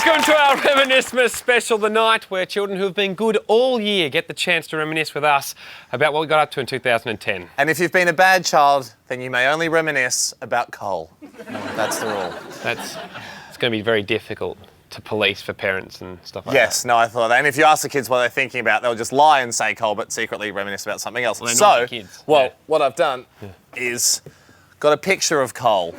Welcome to our Reminismas Special, the night where children who have been good all year get the chance to reminisce with us about what we got up to in 2010. And if you've been a bad child, then you may only reminisce about coal. That's the rule. It's going to be very difficult to police for parents and stuff like that. Yes, no, I thought that. And if you ask the kids what they're thinking about, they'll just lie and say coal, but secretly reminisce about something else. Well, they're not the kids. What I've done is got a picture of coal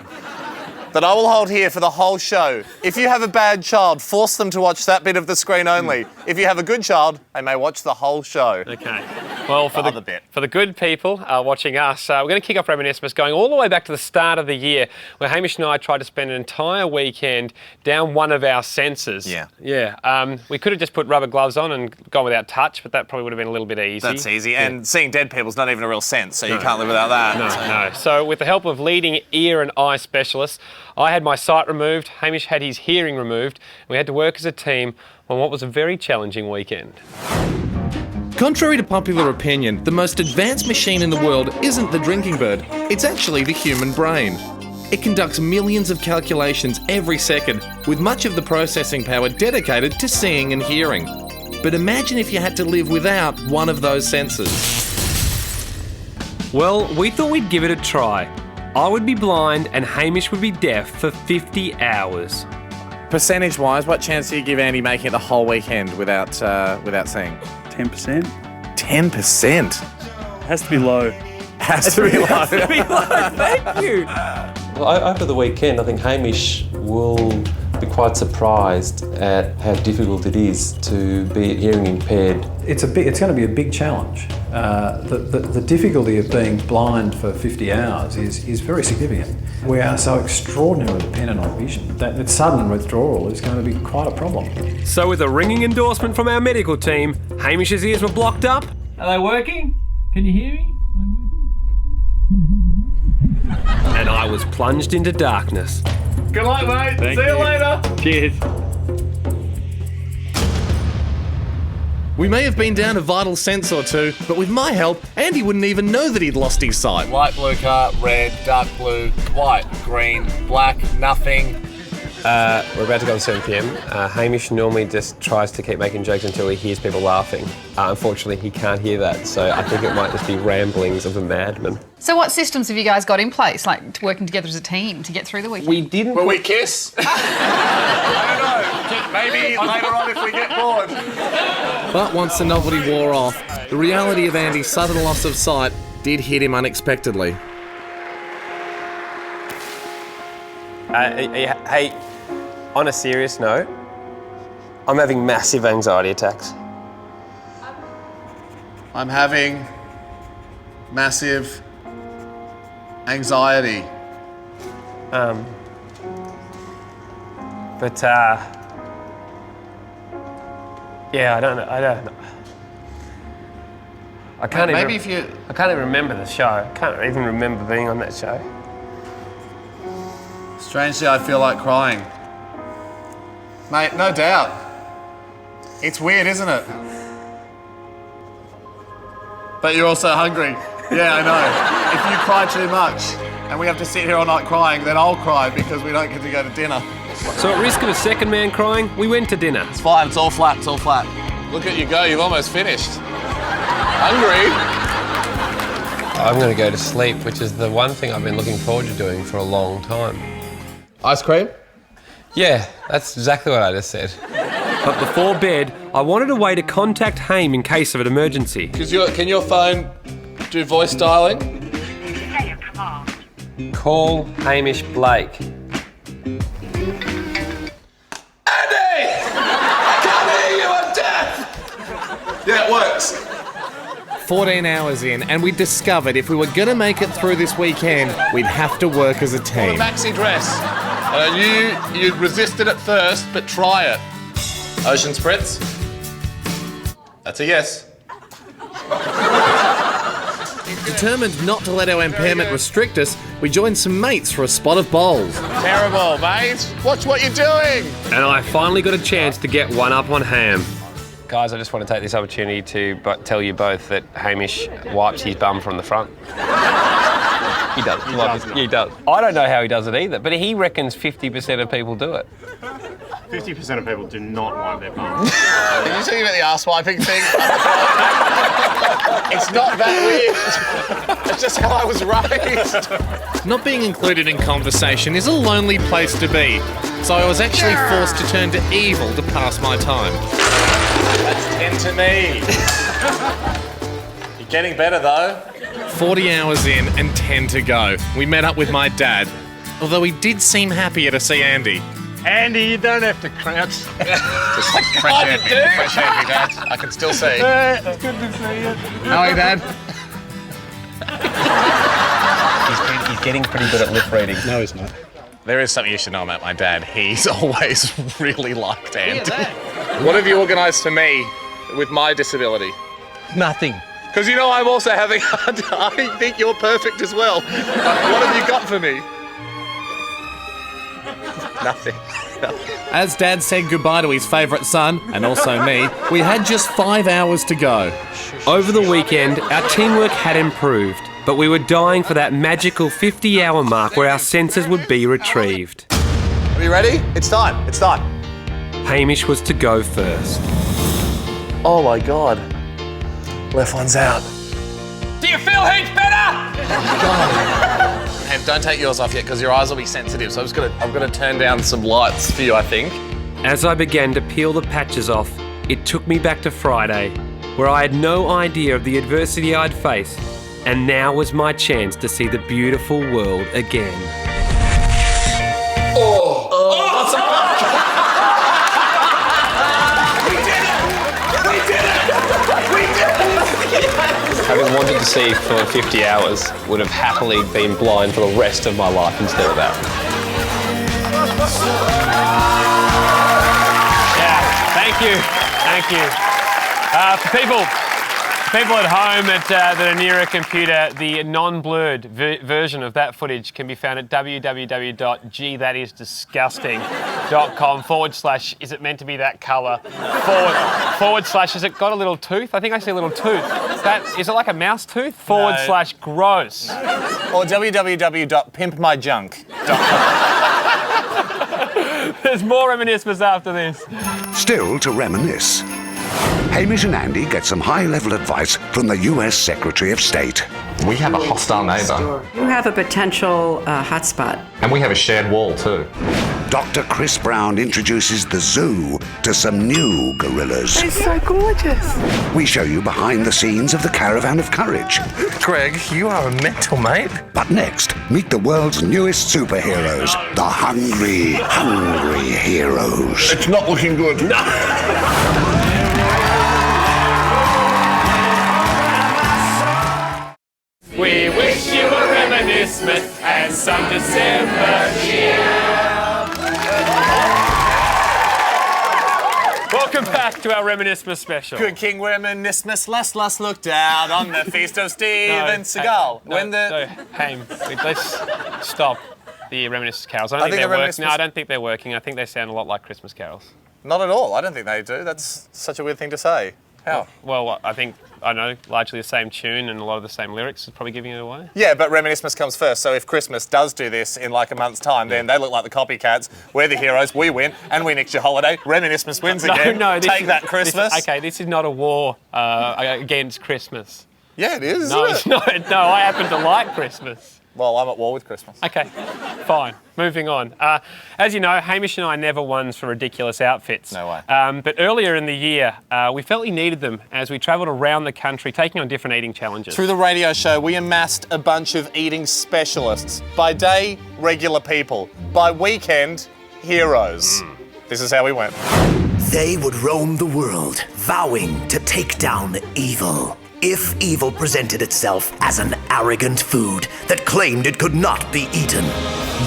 that I will hold here for the whole show. If you have a bad child, force them to watch that bit of the screen only. If you have a good child, they may watch the whole show. Okay. Well, for the good people watching us, we're going to kick off Reminismas going all the way back to the start of the year, where Hamish and I tried to spend an entire weekend down one of our senses. Yeah. Yeah. We could have just put rubber gloves on and gone without touch, but that probably would have been a little bit easy. That's easy. Yeah. And seeing dead people's not even a real sense, so you can't live without that. No. So with the help of leading ear and eye specialists, I had my sight removed, Hamish had his hearing removed, and we had to work as a team on what was a very challenging weekend. Contrary to popular opinion, the most advanced machine in the world isn't the drinking bird, it's actually the human brain. It conducts millions of calculations every second, with much of the processing power dedicated to seeing and hearing. But imagine if you had to live without one of those senses. Well, we thought we'd give it a try. I would be blind and Hamish would be deaf for 50 hours. Percentage-wise, what chance do you give Andy making it the whole weekend without seeing? 10%. 10%? Has to be low. Has to be low. Thank you. Well, over the weekend, I think Hamish will be quite surprised at how difficult it is to be hearing impaired. It's going to be a big challenge. The difficulty of being blind for 50 hours is very significant. We are so extraordinarily dependent on vision that sudden withdrawal is going to be quite a problem. So with a ringing endorsement from our medical team, Hamish's ears were blocked up. Are they working? Can you hear me? And I was plunged into darkness. Good luck, mate. Thank See you later. Cheers. We may have been down a vital sense or two, but with my help, Andy wouldn't even know that he'd lost his sight. Light blue car, red, dark blue, white, green, black, nothing. We're about to go on 7 p.m. Hamish normally just tries to keep making jokes until he hears people laughing. Unfortunately, he can't hear that, so I think it might just be ramblings of a madman. So what systems have you guys got in place, like working together as a team to get through the weekend? We didn't... Will we kiss? I don't know. Maybe later on if we get bored. But once the novelty wore off, the reality of Andy's sudden loss of sight did hit him unexpectedly. Hey, on a serious note, I'm having massive anxiety attacks. I'm having massive anxiety. Yeah, I don't know. I can't even remember the show. I can't even remember being on that show. Strangely, I feel like crying. Mate, no doubt. It's weird, isn't it? But you're also hungry. Yeah, I know. If you cry too much and we have to sit here all night crying, then I'll cry because we don't get to go to dinner. So at risk of a second man crying, we went to dinner. It's fine, it's all flat, it's all flat. Look at you go, you've almost finished. Hungry? I'm going to go to sleep, which is the one thing I've been looking forward to doing for a long time. Ice cream? Yeah, that's exactly what I just said. But before bed, I wanted a way to contact Haim in case of an emergency. Can your phone do voice dialing? Call Hamish Blake. Yeah, it works. 14 hours in, and we discovered if we were going to make it through this weekend, we'd have to work as a team. Maxi dress. I knew you'd resisted at first, but try it. Ocean spritz. That's a yes. Determined not to let our impairment restrict us, we joined some mates for a spot of bowls. Terrible, mate. Watch what you're doing. And I finally got a chance to get one up on Ham. Guys, I just want to take this opportunity to tell you both that Hamish wipes his bum from the front. He does. He does. I don't know how he does it either, but he reckons 50% of people do it. 50% of people do not wipe their bum. Are you talking about the arse wiping thing? It's not that weird. It's just how I was raised. Not being included in conversation is a lonely place to be, so I was actually forced to turn to evil to pass my time. That's 10 to me. You're getting better though. 40 hours in and 10 to go. We met up with my dad, although he did seem happier to see Andy. Andy, you don't have to crouch. Just fresh air, Dad. I can still see. It's good to see you. How are you, Dad? He's getting pretty good at lip reading. No, he's not. There is something you should know about my dad. He's always really liked Andy. What have you organised for me with my disability? Nothing. Because you know I'm also having a hard time. I think you're perfect as well. What have you got for me? Nothing. As Dad said goodbye to his favourite son, and also me, we had just 5 hours to go. Over the weekend, our teamwork had improved, but we were dying for that magical 50-hour mark where our senses would be retrieved. Are you ready? It's time. It's time. Hamish was to go first. Oh my God. Left one's out. Do you feel heaps better? And don't take yours off yet because your eyes will be sensitive. So I'm gonna turn down some lights for you, I think. As I began to peel the patches off, it took me back to Friday, where I had no idea of the adversity I'd face, and now was my chance to see the beautiful world again. Having wanted to see for 50 hours, would have happily been blind for the rest of my life instead of that. Yeah, thank you. For people at home that are near a computer, the non-blurred version of that footage can be found at www.geethatisdisgusting.com/ is it meant to be that colour / has it got a little tooth? I think I see a little tooth. Is it like a mouse tooth? / gross. Or www.pimpmyjunk.com. There's more Reminismas after this. Still to reminisce. Hamish and Andy get some high-level advice from the US Secretary of State. We have a hostile neighbour. You have a potential hotspot. And we have a shared wall too. Dr. Chris Brown introduces the zoo to some new gorillas. They're so gorgeous. We show you behind the scenes of the Caravan of Courage. Greg, you are a mental, mate. But next, meet the world's newest superheroes, the hungry, hungry heroes. It's not looking good. We wish you a Reminismas and some December cheer. Welcome back to our Reminismas Special. Good King Reministmas, let's look down on the feast of Steven Seagal. Let's stop the Reminismas carols. I don't think they're working. No, I don't think they're working. I think they sound a lot like Christmas carols. Not at all. I don't think they do. That's such a weird thing to say. How? Well, I know largely the same tune and a lot of the same lyrics is probably giving it away. Yeah, but Reminismas comes first. So if Christmas does do this in like a month's time, then they look like the copycats. We're the heroes. We win, and we nicked your holiday. Reminismas wins again. Take that, Christmas. This is not a war against Christmas. Yeah, it is. No, isn't it's not. No, I happen to like Christmas. Well, I'm at war with Christmas. Okay, fine. Moving on. As you know, Hamish and I never won for ridiculous outfits. No way. But earlier in the year, we felt we needed them as we travelled around the country taking on different eating challenges. Through the radio show, we amassed a bunch of eating specialists. By day, regular people. By weekend, heroes. This is how we went. They would roam the world, vowing to take down evil. If evil presented itself as an arrogant food that claimed it could not be eaten.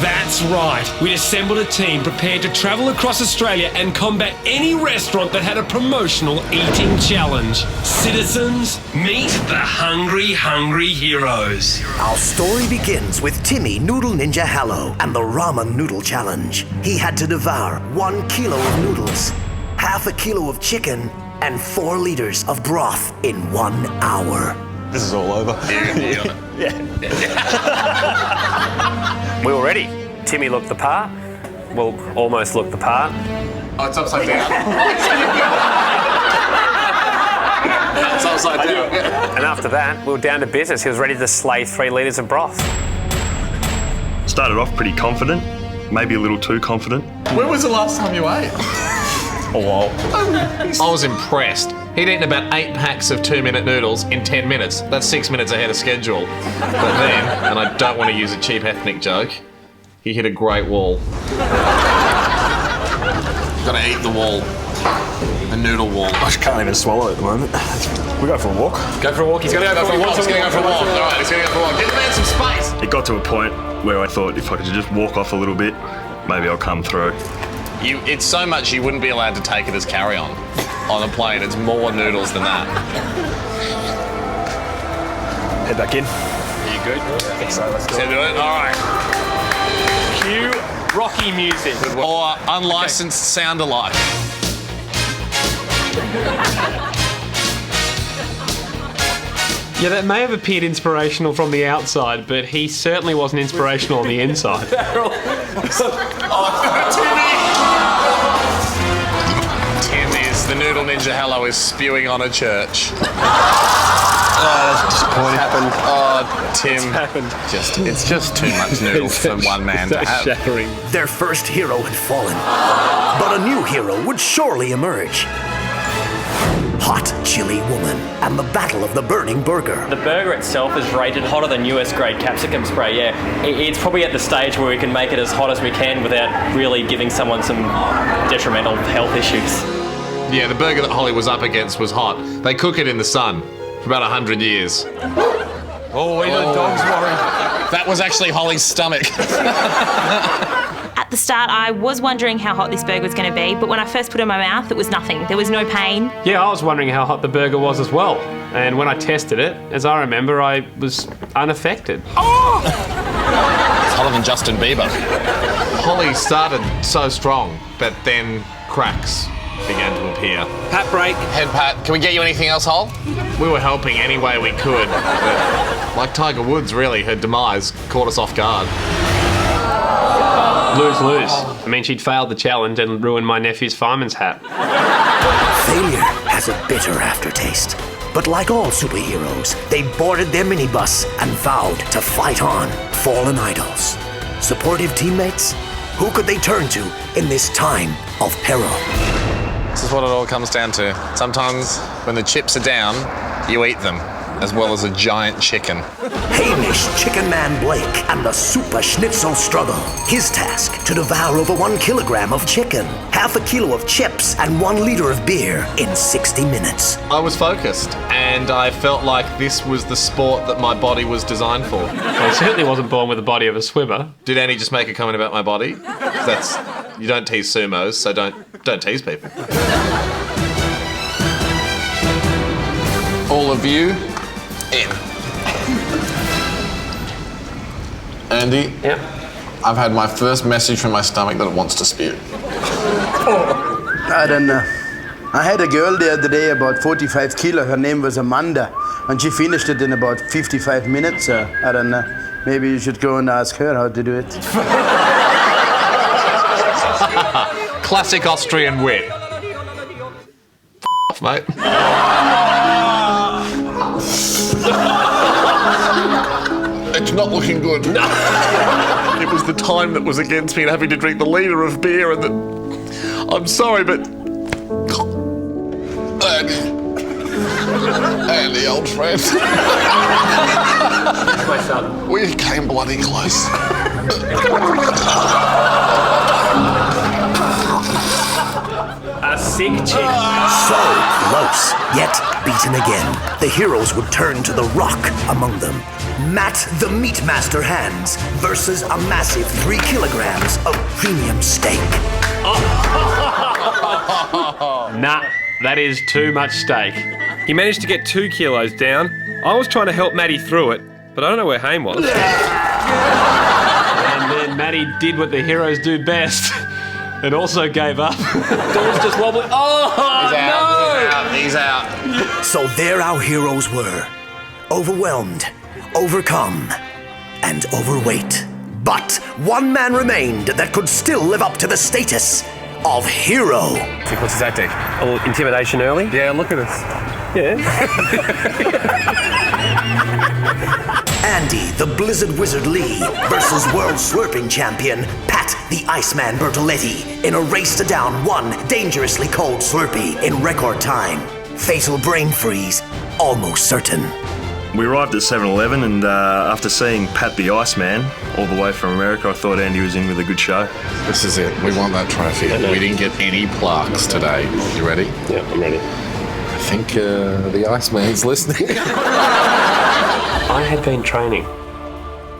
That's right. We'd assembled a team prepared to travel across Australia and combat any restaurant that had a promotional eating challenge. Citizens, meet the hungry, hungry heroes. Our story begins with Timmy Noodle Ninja Hallow and the Ramen Noodle Challenge. He had to devour 1 kilo of noodles, half a kilo of chicken, and 4 liters of broth in 1 hour. This is all over. We were ready. Timmy looked the part. Well, almost looked the part. Oh, it's upside down. It's upside down. And after that, we were down to business. He was ready to slay 3 litres of broth. Started off pretty confident, maybe a little too confident. When was the last time you ate? Oh, wow. I was impressed. He'd eaten about 8 packs of 2-minute noodles in 10 minutes. That's 6 minutes ahead of schedule. But then, and I don't want to use a cheap ethnic joke, he hit a great wall. Gotta eat the wall. The noodle wall. I just can't even swallow at the moment. We go for a walk. Go for a walk. He's going to go for a walk. He's gonna go for a walk. All right, he's gonna go for a walk. Give the man some space. It got to a point where I thought if I could just walk off a little bit, maybe I'll come through. It's so much you wouldn't be allowed to take it as carry-on on a plane. It's more noodles than that. Head back in. Are you good? I think so. Let's do it. All right. Cue Rocky music. Or unlicensed sound alike. Yeah, that may have appeared inspirational from the outside, but he certainly wasn't inspirational on the inside. Tim is the noodle ninja hello is spewing on a church. That's disappointing. Happened. Oh, Tim. It's happened. It's just too much noodles for one man to have. Shattering. Their first hero had fallen, but a new hero would surely emerge. Hot Chili Woman and the Battle of the Burning Burger. The burger itself is rated hotter than US grade capsicum spray, yeah. It's probably at the stage where we can make it as hot as we can without really giving someone some detrimental health issues. Yeah, the burger that Holly was up against was hot. They cook it in the sun for about 100 years. Oh, even the dog's worried. That was actually Holly's stomach. At the start, I was wondering how hot this burger was going to be, but when I first put it in my mouth, it was nothing. There was no pain. Yeah, I was wondering how hot the burger was as well. And when I tested it, as I remember, I was unaffected. Oh! It's hotter than Justin Bieber. Holly started so strong, but then cracks began to appear. Pat break. Head pat. Can we get you anything else, Hol? We were helping any way we could, but like Tiger Woods, really, her demise caught us off guard. Lose-lose. I mean, she'd failed the challenge and ruined my nephew's fireman's hat. Failure has a bitter aftertaste. But like all superheroes, they boarded their minibus and vowed to fight on. Fallen idols. Supportive teammates? Who could they turn to in this time of peril? This is what it all comes down to. Sometimes when the chips are down, you eat them, as well as a giant chicken. Hamish Chicken Man Blake and the Super Schnitzel struggle. His task, to devour over 1 kilogram of chicken, half a kilo of chips, and 1 liter of beer in 60 minutes. I was focused, and I felt like this was the sport that my body was designed for. I certainly wasn't born with the body of a swimmer. Did Andy just make a comment about my body? That's... You don't tease sumos, so don't tease people. All of you, in. Andy? Yep. I've had my first message from my stomach that it wants to spew. I don't know. I had a girl the other day, about 45 kilo. Her name was Amanda, and she finished it in about 55 minutes. I don't know. Maybe you should go and ask her how to do it. Classic Austrian wit. Off, mate. It's not looking good. It was the time that was against me and having to drink the litre of beer and the... I'm sorry, but... Andy, old friend. My son. We came bloody close. A sick chick. So close, yet beaten again. The heroes would turn to the rock among them. Matt the Meat Master Hands versus a massive 3 kilograms of premium steak. Nah, that is too much steak. He managed to get 2 kilos down. I was trying to help Matty through it, but I don't know where Haim was. And then Matty did what the heroes do best. And also gave up. Door's just wobbling. Oh, He's out. So there our heroes were. Overwhelmed, overcome, and overweight. But one man remained that could still live up to the status of hero. What's his tactic? A little intimidation early. Yeah, look at us. Yeah. Andy, the Blizzard Wizard Lee, versus world slurping champion Pat the Iceman Bertoletti in a race to down one dangerously cold Slurpee in record time. Fatal brain freeze, almost certain. We arrived at 7-Eleven and after seeing Pat the Iceman all the way from America, I thought Andy was in with a good show. This is it. We want that trophy. We didn't get any plaques today. You ready? Yeah, I'm ready. I think the Iceman's listening. I had been training.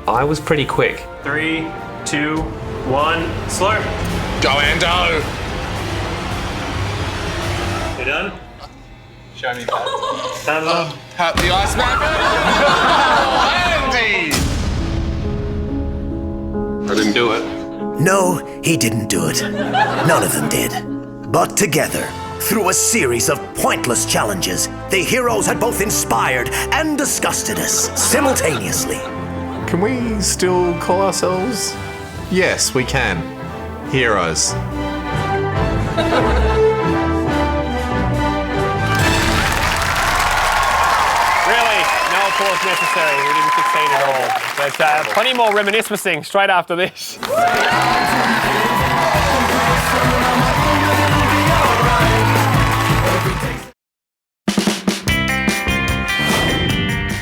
I was pretty quick. 3, 2, 1, slurp. Go, Ando! You done? Show me that. Pat the Iceman! Oh, Andy! I didn't do it. No, he didn't do it. None of them did. But together, through a series of pointless challenges, the heroes had both inspired and disgusted us simultaneously. Can we still call ourselves? Yes, we can. Heroes. Really, no applause necessary. We didn't succeed at all. But plenty more reminiscing straight after this.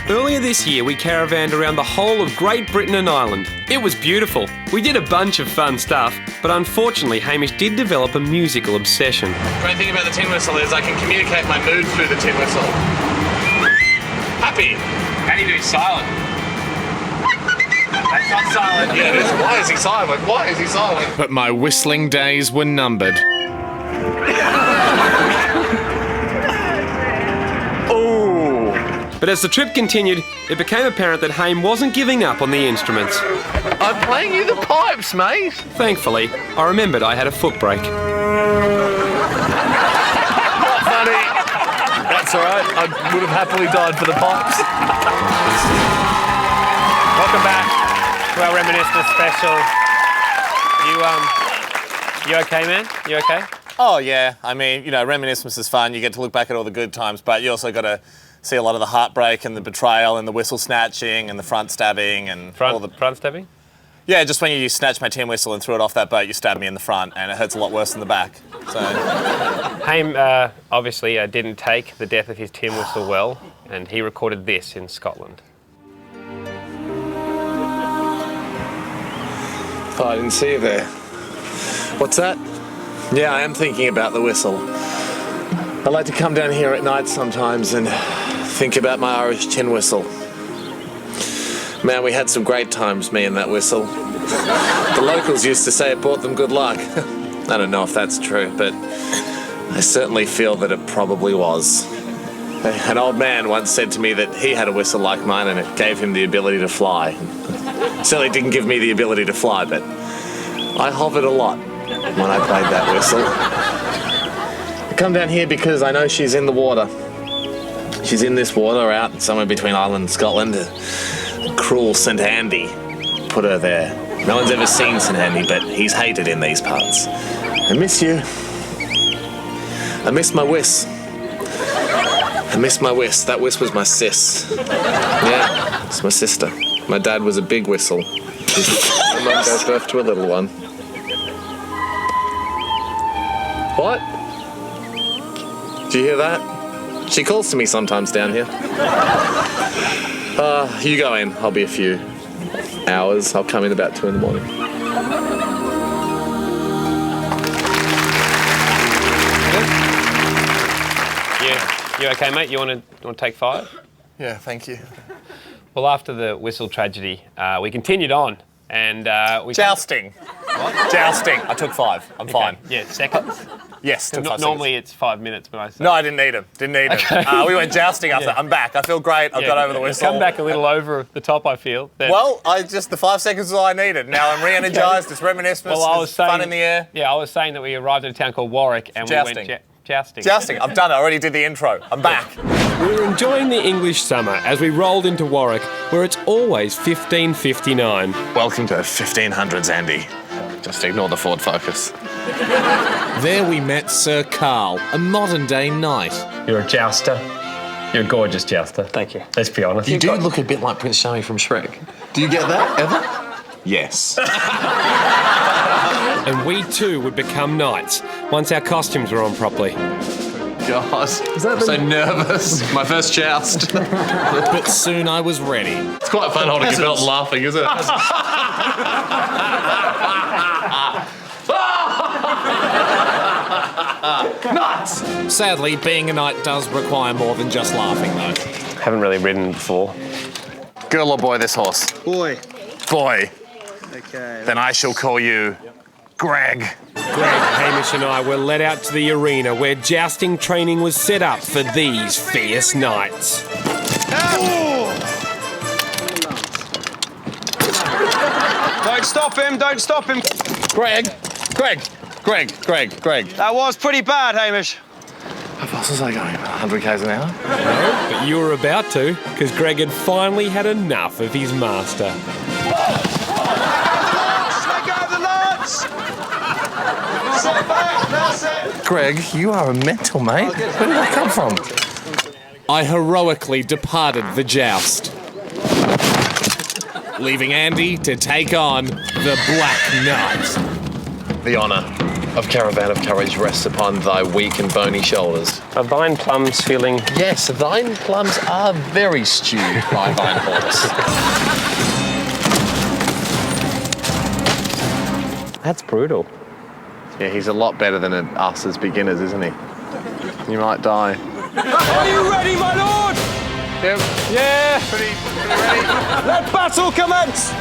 Earlier this year, we caravanned around the whole of Great Britain and Ireland. It was beautiful. We did a bunch of fun stuff, but unfortunately, Hamish did develop a musical obsession. Great thing about the tin whistle is I can communicate my mood through the tin whistle. Happy. How do you do silent? That's not silent. Yeah, it is. Why is he silent? Why is he silent? But my whistling days were numbered. But as the trip continued, it became apparent that Haim wasn't giving up on the instruments. I'm playing you the pipes, mate. Thankfully, I remembered I had a foot brake. Not funny. That's all right. I would have happily died for the pipes. Welcome back to our Reministmas Special. You okay, man? You okay? Oh, yeah. I mean, you know, Reminismas is fun. You get to look back at all the good times, but you also got to see a lot of the heartbreak and the betrayal and the whistle snatching and the front stabbing and all the... Front stabbing? Yeah, just when you snatched my tin whistle and threw it off that boat, you stabbed me in the front, and it hurts a lot worse than the back. So... Haim obviously didn't take the death of his tin whistle well, and he recorded this in Scotland. Oh, I didn't see you there. What's that? Yeah, I am thinking about the whistle. I like to come down here at night sometimes and think about my Irish tin whistle. Man, we had some great times, me and that whistle. The locals used to say it brought them good luck. I don't know if that's true, but I certainly feel that it probably was. An old man once said to me that he had a whistle like mine and it gave him the ability to fly. Certainly didn't give me the ability to fly, but I hovered a lot when I played that whistle. I come down here because I know she's in the water. She's in this water out somewhere between Ireland and Scotland. Cruel St. Andy put her there. No one's ever seen St. Andy, but he's hated in these parts. I miss you. I miss my whis. I miss my whis. That whis was my sis. Yeah, it's my sister. My dad was a big whistle. My mum gave birth to a little one. What? Do you hear that? She calls to me sometimes down here. You go in. I'll be a few hours. I'll come in about 2 in the morning. You okay, mate? You want to take 5? Yeah, thank you. Well, after the whistle tragedy, we continued on, and we jousting. What? Jousting. I took 5. I'm fine. Yeah, seconds. Yes, took 5 seconds. Normally it's 5 minutes, but I say. No, I didn't need them. Okay. We went jousting after. I'm back. I feel great. I've got over the whistle. Come back a little over the top, I feel. Well, the 5 seconds was all I needed. Now I'm re-energised. It's Reminismas. Well, I was saying, fun in the air. Yeah, I was saying that we arrived at a town called Warwick and we went jousting. Jousting. I've done it. I already did the intro. I'm back. We were enjoying the English summer as we rolled into Warwick, where it's always 15:59. Welcome to 1500s, Andy. Just ignore the Ford Focus. There we met Sir Carl, a modern-day knight. You're a jouster. You're a gorgeous jouster. Thank you. Let's be honest. You do look a bit like Prince Charming from Shrek. Do you get that, ever? Yes. And we too would become knights once our costumes were on properly. God, I'm so nervous. My first joust. But soon I was ready. It's quite fun holding your belt and laughing, isn't it? Nuts! Sadly, being a knight does require more than just laughing, though. Haven't really ridden before. Girl or boy, this horse? Boy. Boy. Okay. Then I shall call you Greg. Greg, Hamish and I were led out to the arena where jousting training was set up for these fierce knights. Don't stop him, don't stop him. Greg. That was pretty bad, Hamish. How fast was I going? 100 k's an hour? No, but you were about to, because Greg had finally had enough of his master. Let go of the lance! Sit back, that's it. Greg, you are a mental, mate. Where did that come from? I heroically departed the joust, leaving Andy to take on the Black Knight. The honour of Caravan of Courage rests upon thy weak and bony shoulders. Are thine plums feeling... Yes, thine plums are very stewed, my fine horse. That's brutal. Yeah, he's a lot better than us as beginners, isn't he? You might die. Are you ready, my lord? Yep. Yeah. Pretty ready. Let battle commence!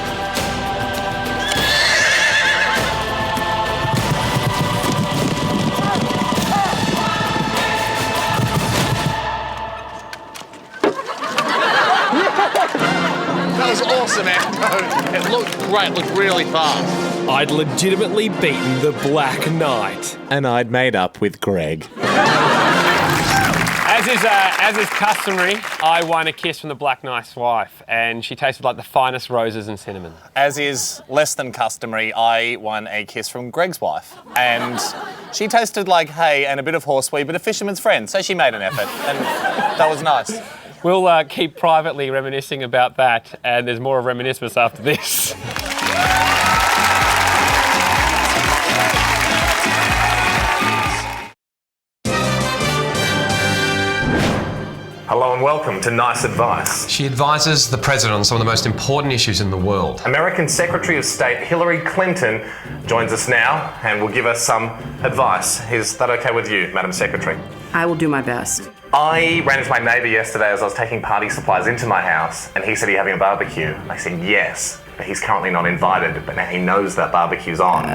That was awesome, Ando. It looked great, looked really fast. I'd legitimately beaten the Black Knight. And I'd made up with Greg. As is customary, I won a kiss from the Black Knight's wife, and she tasted like the finest roses and cinnamon. As is less than customary, I won a kiss from Greg's wife. And she tasted like hay and a bit of horsewee, but a fisherman's friend, so she made an effort, and that was nice. We'll keep privately reminiscing about that, and there's more of Reministmas after this. Hello and welcome to Nice Advice. She advises the president on some of the most important issues in the world. American Secretary of State Hillary Clinton joins us now and will give us some advice. Is that okay with you, Madam Secretary? I will do my best. I ran into my neighbour yesterday as I was taking party supplies into my house, and he said he's having a barbecue. I said yes, but he's currently not invited, but now he knows that barbecue's on.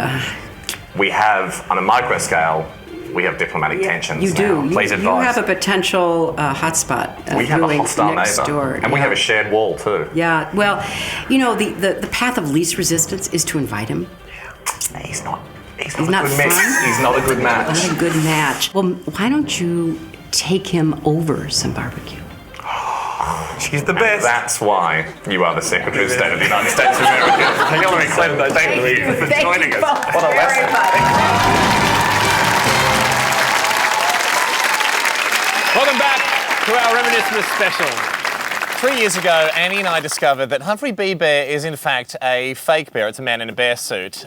We have, on a micro scale, we have diplomatic tensions. You do. Now. Please advise. You have a potential hotspot. We have a hostile next neighbour, door. and we have a shared wall too. Yeah, well, you know, the path of least resistance is to invite him. Yeah. He's not a good fun. mix. He's not a good match. Not a good match. Well, why don't you take him over some barbecue? She's the best. And that's why you are the Secretary of State of the United States of America. Hillary Clinton, thank you for joining us. What a lesson. Welcome back to our Reministmas Special. 3 years ago, Annie and I discovered that Humphrey B. Bear is in fact a fake bear. It's a man in a bear suit.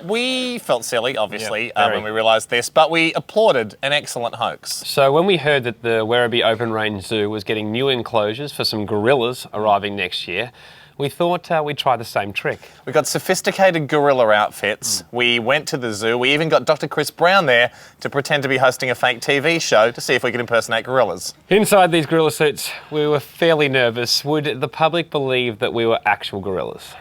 We felt silly, obviously, when we realised this, but we applauded an excellent hoax. So when we heard that the Werribee Open Range Zoo was getting new enclosures for some gorillas arriving next year, we thought we'd try the same trick. We got sophisticated gorilla outfits. We went to the zoo. We even got Dr. Chris Brown there to pretend to be hosting a fake TV show to see if we could impersonate gorillas. Inside these gorilla suits, we were fairly nervous. Would the public believe that we were actual gorillas?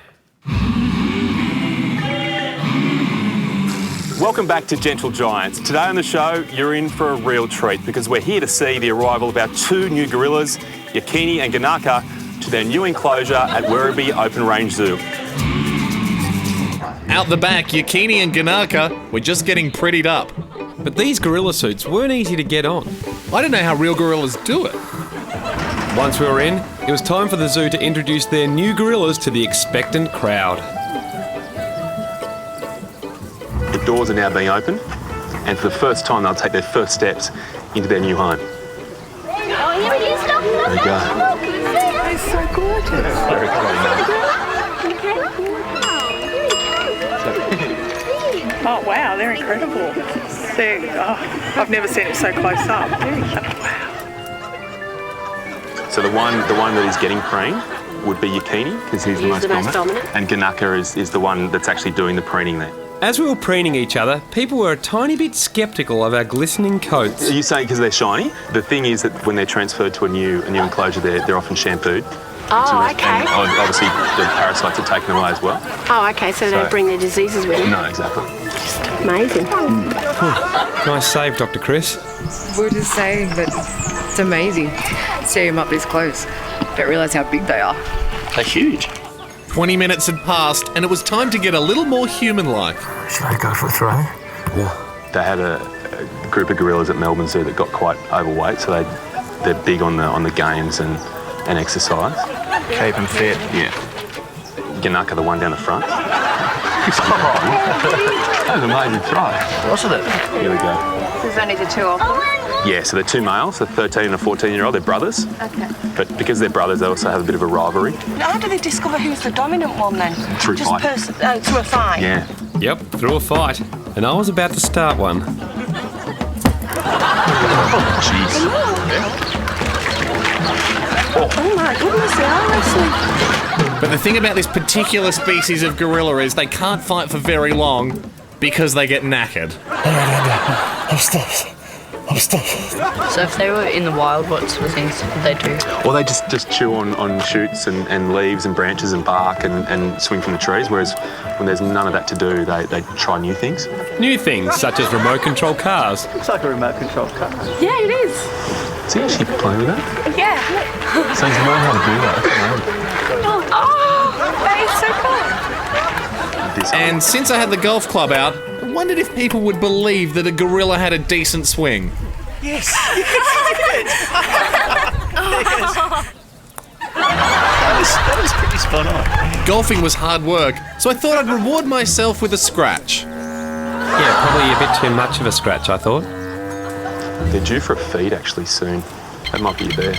Welcome back to Gentle Giants. Today on the show, you're in for a real treat because we're here to see the arrival of our two new gorillas, Yakini and Ganaka, to their new enclosure at Werribee Open Range Zoo. Out the back, Yakini and Ganaka were just getting prettied up. But these gorilla suits weren't easy to get on. I don't know how real gorillas do it. Once we were in, it was time for the zoo to introduce their new gorillas to the expectant crowd. The doors are now being opened and for the first time they'll take their first steps into their new home. There you go. It's so gorgeous. Oh wow, they're incredible. I've never seen it so close up. Wow. So the one that is getting preened would be Yakini, because he's the most dominant. And Ganaka is the one that's actually doing the preening there. As we were preening each other, people were a tiny bit sceptical of our glistening coats. Are you saying because they're shiny? The thing is that when they're transferred to a new enclosure, they're often shampooed. Oh, okay. And obviously the parasites are taken away as well. Oh, okay, so they don't bring their diseases with them. No, exactly. Just amazing. Nice save, Dr. Chris. We're just saying that it's amazing. See them up this close. Don't realise how big they are. They're huge. 20 minutes had passed, and it was time to get a little more human-like. Should I go for a throw? Yeah. They had a group of gorillas at Melbourne Zoo that got quite overweight, so they're big on the games and exercise. Keep them fit. Yeah. Ganaka, the one down the front. That was an amazing throw. Wasn't it? Here we go. There's only the two of them. Yeah, so they're two males, a 13 and a 14-year-old. They're brothers. Okay. But because they're brothers, they also have a bit of a rivalry. How do they discover who's the dominant one then? Through fight. Through a fight? Yeah. Yep, through a fight. And I was about to start one. Jeez. Oh my goodness, they are wrestling. But the thing about this particular species of gorilla is they can't fight for very long because they get knackered. So if they were in the wild, what sort of things would they do? Or they just chew on shoots and leaves and branches and bark and swing from the trees, whereas when there's none of that to do, they try new things. New things, such as remote-control cars. Looks like a remote-control car. Yeah, it is. Is he actually playing with that? Yeah. So he's learned how to do that. Oh, that is so cool. And since I had the golf club out, I wondered if people would believe that a gorilla had a decent swing. Yes. That was pretty spot on. Golfing was hard work, so I thought I'd reward myself with a scratch. Yeah, probably a bit too much of a scratch, I thought. They're due for a feed actually soon. That might be there.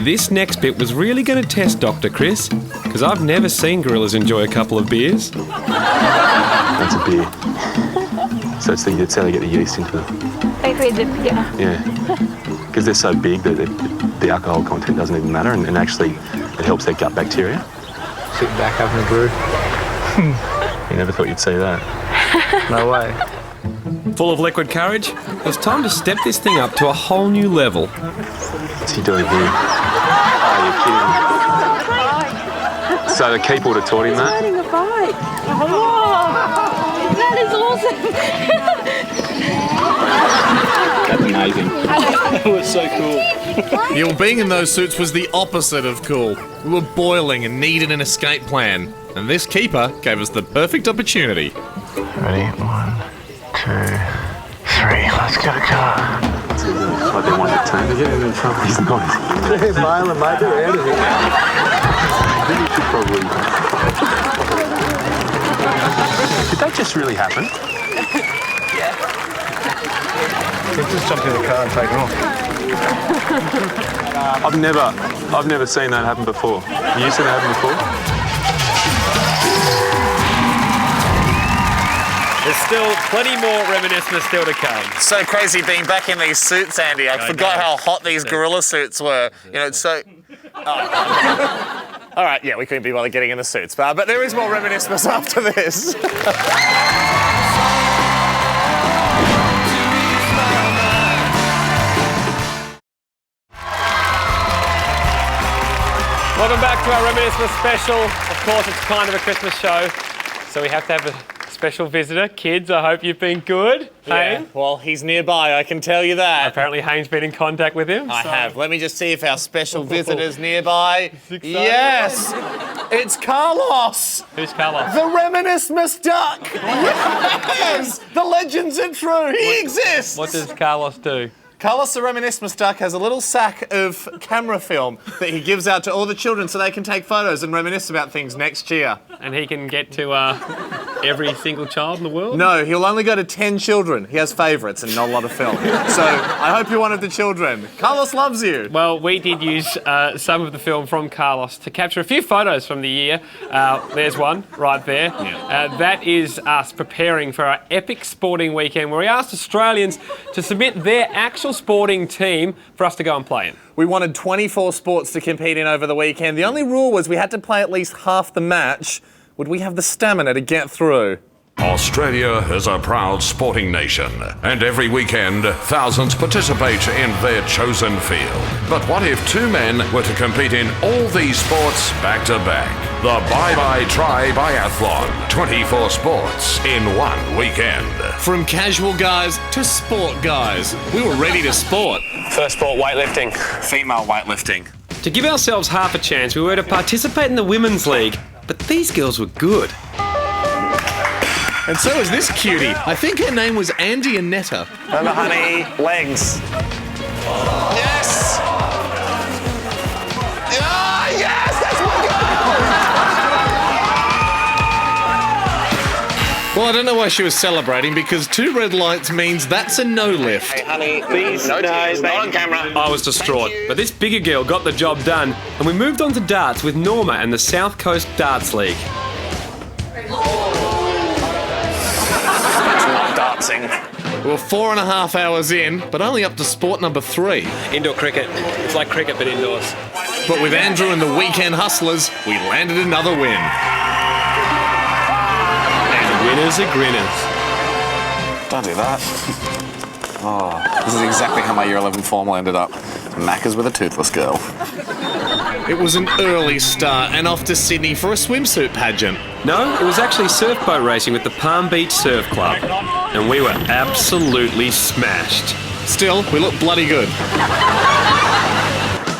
This next bit was really going to test Dr. Chris, because I've never seen gorillas enjoy a couple of beers. That's a beer. So that's how they get the yeast into them. Yeah. Because they're so big that the alcohol content doesn't even matter, and actually it helps their gut bacteria. Sitting back having a brew. You never thought you'd see that. No way. Full of liquid courage, it was time to step this thing up to a whole new level. What's he doing here? Oh, you're kidding. So the keeper would have taught him that? Riding a bike. Oh, that is awesome. That's amazing. That was so cool. Your being in those suits was the opposite of cool. We were boiling and needed an escape plan, and this keeper gave us the perfect opportunity. Ready? 1, 2, 3. Let's get a car. Like they want to turn. They're getting in trouble. He's not. They're violent, mate. They're out of here. I think you should probably... Did that just really happen? Yeah. Let's just jump in the car and take off. I've never seen that happen before. You seen that happen before? There's still plenty more Reminismas still to come. So crazy being back in these suits, Andy. I forgot how hot these gorilla suits were. You know, it's so... Oh. All right, yeah, we couldn't be bothered getting in the suits, but there is more Reminismas after this. Welcome back to our Reministmas Special. Of course, it's kind of a Christmas show, so we have to have a special visitor. Kids, I hope you've been good. Yeah, Hayne? well, he's nearby, I can tell you that. Apparently Hayne's been in contact with him. I have. Let me just see if our special visitor's nearby. Yes! It's Carlos! Who's Carlos? The Reministmas duck! Yes! The legends are true! He exists! What does Carlos do? Carlos the Reminismas duck has a little sack of camera film that he gives out to all the children so they can take photos and reminisce about things next year. And he can get to every single child in the world? No, he'll only go to 10 children. He has favourites and not a lot of film. So I hope you're one of the children. Carlos loves you. Well, we did use some of the film from Carlos to capture a few photos from the year. There's one right there. That is us preparing for our epic sporting weekend where we asked Australians to submit their actual sporting team for us to go and play in. We wanted 24 sports to compete in over the weekend. The only rule was we had to play at least half the match. Would we have the stamina to get through? Australia is a proud sporting nation, and every weekend, thousands participate in their chosen field. But what if two men were to compete in all these sports back to back? The Bye-Bye Try Biathlon. 24 sports in one weekend. From casual guys to sport guys, we were ready to sport. First sport, weightlifting. Female weightlifting. To give ourselves half a chance, we were to participate in the Women's League, but these girls were good. And so is this cutie. I think her name was Andy Annetta. Remember, honey, legs. Yes! Oh, yes! That's my Well, I don't know why she was celebrating, because 2 red lights means that's a no lift. Hey, honey, please, no tears, not on camera. I was distraught, but this bigger girl got the job done, and we moved on to darts with Norma and the South Coast Darts League. Dancing. We were 4.5 hours in, but only up to sport number 3. Indoor cricket. It's like cricket, but indoors. But with Andrew and the Weekend Hustlers, we landed another win. And winners are grinners. Don't do that. Oh, this is exactly how my Year 11 formal ended up. Macca's with a toothless girl. It was an early start and off to Sydney for a swimsuit pageant. No, it was actually surf boat racing with the Palm Beach Surf Club. And we were absolutely smashed. Still, we looked bloody good.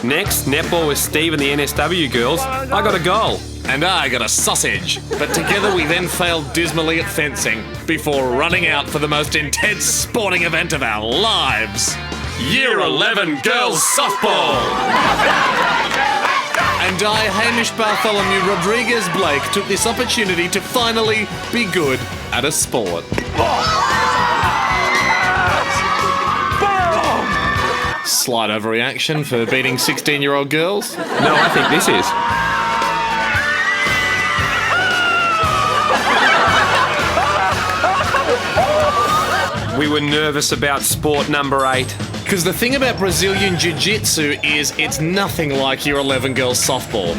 Next, netball with Steve and the NSW girls. I got a goal. And I got a sausage. But together we then failed dismally at fencing before running out for the most intense sporting event of our lives. Year 11 Girls Softball! And I, Hamish Bartholomew Rodriguez Blake, took this opportunity to finally be good at a sport. Slight overreaction for beating 16-year-old girls? No, I think this is. We were nervous about sport number 8. Because the thing about Brazilian Jiu-Jitsu is it's nothing like your 11 girls softball.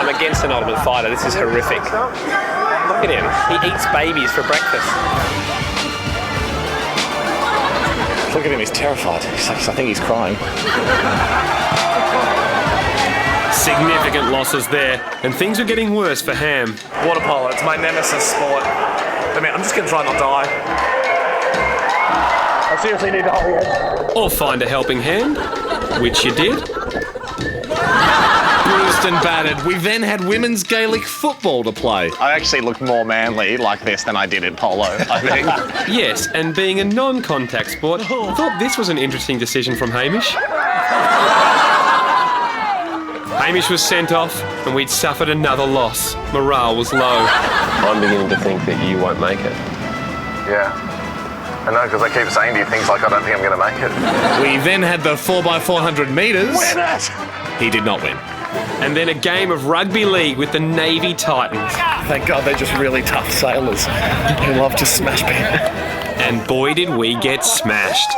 I'm against an Ultimate Fighter. This is horrific. Look at him. He eats babies for breakfast. Look at him, he's terrified. I think he's crying. Significant losses there, and things were getting worse for Ham. Water polo, it's my nemesis sport. I mean, I'm just going to try not die. I seriously need to hold your head. Or find a helping hand, which you did. Bruised and battered, we then had women's Gaelic football to play. I actually looked more manly like this than I did in polo, I think. Yes, and being a non-contact sport, I thought this was an interesting decision from Hamish. Hamish was sent off, and we'd suffered another loss. Morale was low. I'm beginning to think that you won't make it. Yeah. I know, because I keep saying to you things like, I don't think I'm going to make it. We then had the 4x400 metres. Win it! He did not win. And then a game of rugby league with the Navy Titans. Thank God they're just really tough sailors who love to smash people. And boy did we get smashed.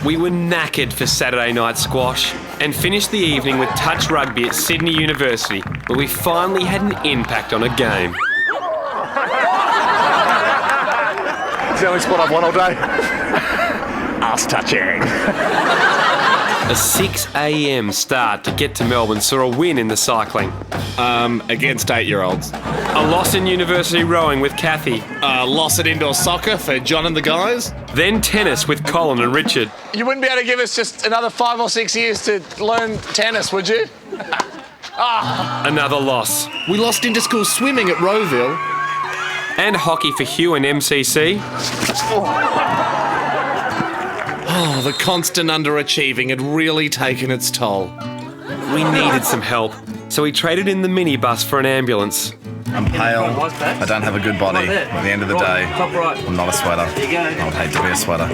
We were knackered for Saturday night squash and finished the evening with touch rugby at Sydney University, where we finally had an impact on a game. It's the only sport I've won all day. Ass touching. A 6 a.m. start to get to Melbourne saw a win in the cycling. Against 8-year-olds. A loss in university rowing with Kathy. A loss at indoor soccer for John and the guys. Then tennis with Colin and Richard. You wouldn't be able to give us just another 5 or 6 years to learn tennis, would you? Another loss. We lost inter-school swimming at Rowville. And hockey for Hugh and MCC. Oh, the constant underachieving had really taken its toll. We needed some help, so we traded in the minibus for an ambulance. I'm pale. I don't have a good body. At the end of the day, I'm not a sweater. I would hate to be a sweater.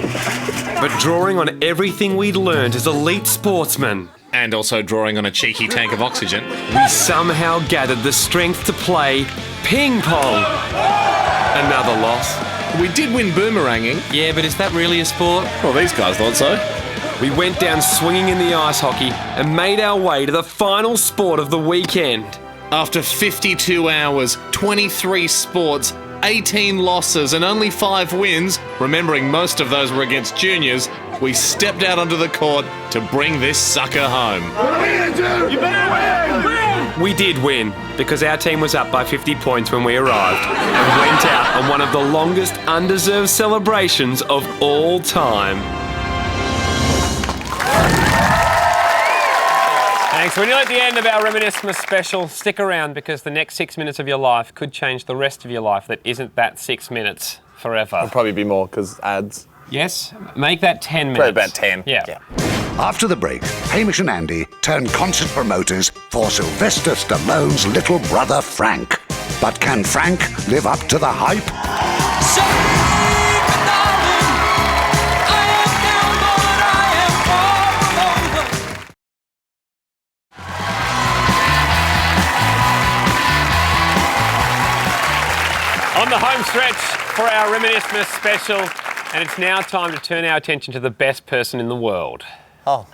But drawing on everything we'd learned as elite sportsmen, and also drawing on a cheeky tank of oxygen, we somehow gathered the strength to play ping pong. Another loss. We did win boomeranging. Yeah, but is that really a sport? Well, these guys thought so. We went down swinging in the ice hockey and made our way to the final sport of the weekend. After 52 hours, 23 sports, 18 losses and only 5 wins, remembering most of those were against juniors, we stepped out onto the court to bring this sucker home. What are we going to do? You better win! We did win, because our team was up by 50 points when we arrived and went out on one of the longest undeserved celebrations of all time. Thanks. We're nearly at the end of our Reministmas Special. Stick around, because the next 6 minutes of your life could change the rest of your life that isn't that 6 minutes forever. It'll probably be more, because ads. Yes, make that 10 minutes. Probably about 10. Yeah. After the break, Hamish and Andy turn concert promoters for Sylvester Stallone's little brother Frank. But can Frank live up to the hype? On the home stretch for our Reministmas Special, and it's now time to turn our attention to the best person in the world. Oh.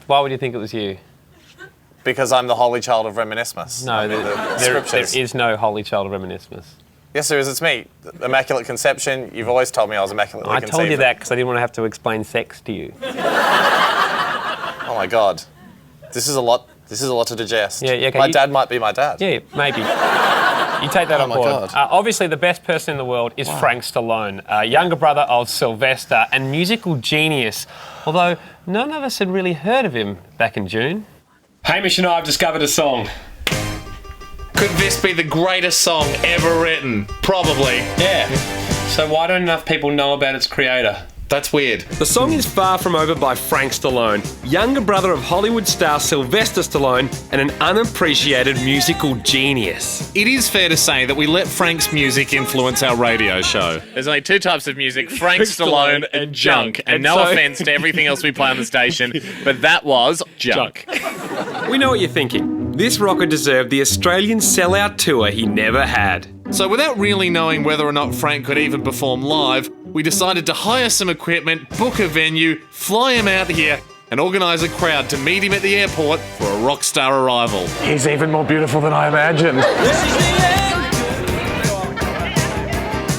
Why would you think it was you? Because I'm the holy child of Reministmas. No, there is no holy child of Reministmas. Yes, there is. It's me. Immaculate Conception. You've always told me I was immaculately conceived. I told you that because I didn't want to have to explain sex to you. Oh my God. This is a lot to digest. Yeah, okay, my dad might be my dad. Yeah, maybe. You take that on board. God. Obviously, the best person in the world is Frank Stallone, younger brother of Sylvester and musical genius, although none of us had really heard of him back in June. Hamish and I have discovered a song. Could this be the greatest song ever written? Probably. Yeah. So why don't enough people know about its creator? That's weird. The song is Far From Over by Frank Stallone, younger brother of Hollywood star Sylvester Stallone and an unappreciated musical genius. It is fair to say that we let Frank's music influence our radio show. There's only 2 types of music, Frank Stallone and junk. And no offence to everything else we play on the station, but that was junk. We know what you're thinking. This rocker deserved the Australian sellout tour he never had. So without really knowing whether or not Frank could even perform live, we decided to hire some equipment, book a venue, fly him out here, and organise a crowd to meet him at the airport for a rock star arrival. He's even more beautiful than I imagined.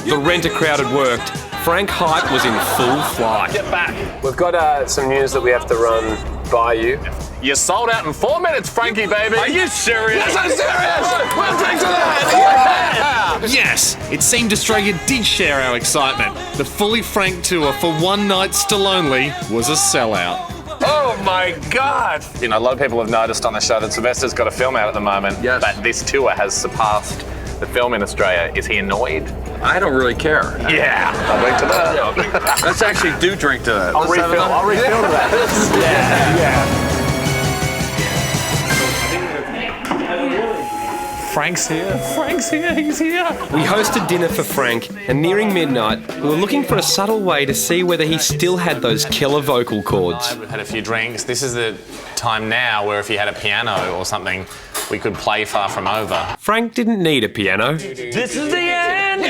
The rent-a-crowd had worked. Frank hype was in full flight. Get back. We've got some news that we have to run by you. You sold out in 4 minutes, Frankie, baby. Are you serious? Yes, I'm serious. We'll take to that. Yeah. Yes, it seemed Australia did share our excitement. The Fully Frank tour for one night Stallone was a sellout. Oh my God! You know, a lot of people have noticed on the show that Sylvester's got a film out at the moment, but this tour has surpassed the film in Australia. Is he annoyed? I don't really care. Yeah, I'll drink to that. Let's actually do drink to that. I'll refill to that. Yeah. Frank's here. Frank's here. He's here. We hosted dinner for Frank, and nearing midnight, we were looking for a subtle way to see whether he still had those killer vocal cords. We've had a few drinks. This is the time now where if he had a piano or something, we could play Far From Over. Frank didn't need a piano. This is the end.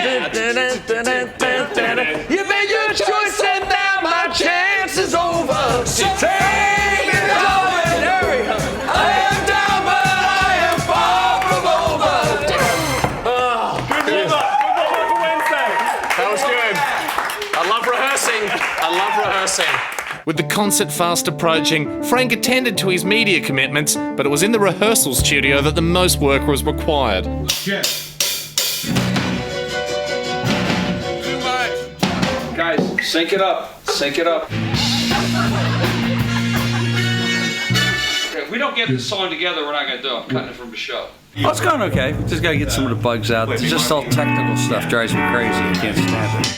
You made your choice and now my chance is over. So take it over and hurry. I am down, but I am far from over. Good work for Wednesday. That was good. I love rehearsing. With the concert fast approaching, Frank attended to his media commitments, but it was in the rehearsal studio that the most work was required. Guys, sync it up. Sync it up. If we don't get this song together, we're not going to do it. I'm cutting it from the show. Oh, it's going okay. Just got to get some of the bugs out. It's just all technical stuff drives me crazy. I can't stand it.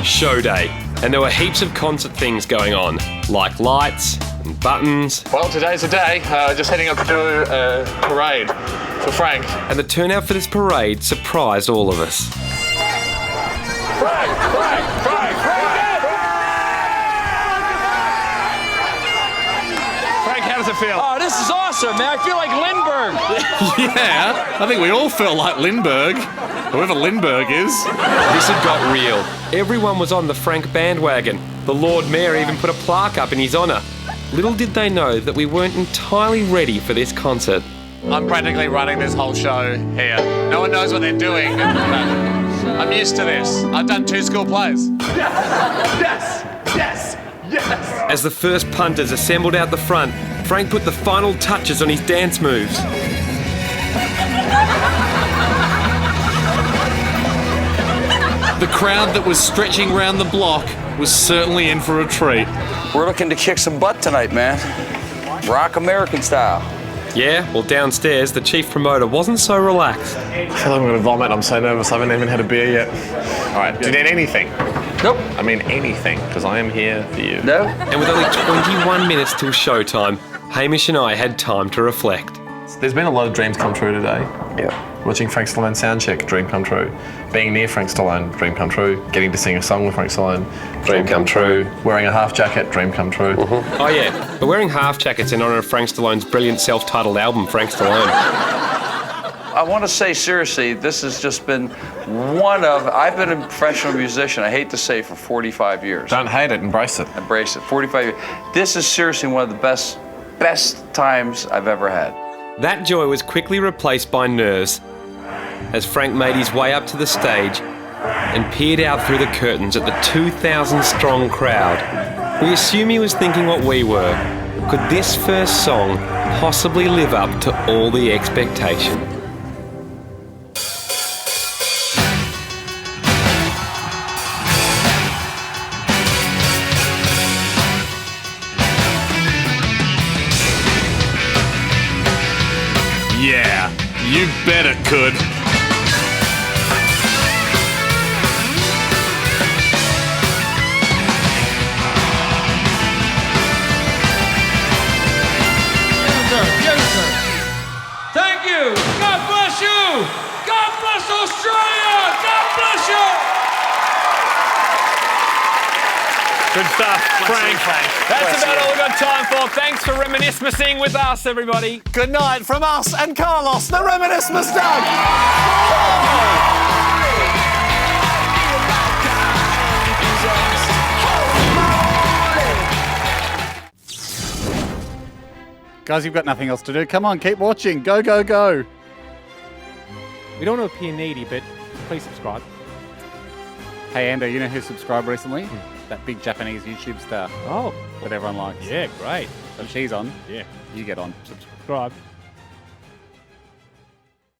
Show day, and there were heaps of concert things going on, like lights and buttons. Well, today's the day. Just heading up to do a parade for Frank. And the turnout for this parade surprised all of us. Frank! Frank, how does it feel? Oh, this is awesome, man. I feel like Lindbergh. Yeah, I think we all felt like Lindbergh. Whoever Lindbergh is. This had got real. Everyone was on the Frank bandwagon. The Lord Mayor even put a plaque up in his honour. Little did they know that we weren't entirely ready for this concert. I'm practically running this whole show here. No one knows what they're doing. I'm used to this. I've done 2 school plays. Yes! As the first punters assembled out the front, Frank put the final touches on his dance moves. The crowd that was stretching round the block was certainly in for a treat. We're looking to kick some butt tonight, man. Rock American style. Yeah, well, downstairs, the chief promoter wasn't so relaxed. I feel like I'm going to vomit. I'm so nervous. I haven't even had a beer yet. All right, do you need anything? Nope. I mean anything, because I am here for you. No. And with only 21 minutes till showtime, Hamish and I had time to reflect. There's been a lot of dreams come true today. Yeah. Watching Frank Stallone soundcheck, dream come true. Being near Frank Stallone, dream come true. Getting to sing a song with Frank Stallone, dream come true. Wearing a half jacket, dream come true. Oh yeah, we're wearing half jackets in honour of Frank Stallone's brilliant self-titled album, Frank Stallone. I want to say seriously, this has just been I've been a professional musician, I hate to say, for 45 years. Don't hate it, embrace it. Embrace it, 45 years. This is seriously one of the best times I've ever had. That joy was quickly replaced by nerves as Frank made his way up to the stage and peered out through the curtains at the 2,000-strong crowd. We assume he was thinking what we were. Could this first song possibly live up to all the expectation? Yeah, you bet it could. Thank you. God bless you. God bless Australia. God bless you. Good stuff, Frank. That's about all we've got time for. Thanks for reminiscing with us, everybody. Good night from us and Carlos, the Reministmas Dog. Guys, you've got nothing else to do. Come on, keep watching. Go, go, go. We don't want to appear needy, but please subscribe. Hey, Ando, you know who subscribed recently? That big Japanese YouTube star. Oh. That everyone likes. Yeah, great. So she's on. Yeah. You get on. Subscribe.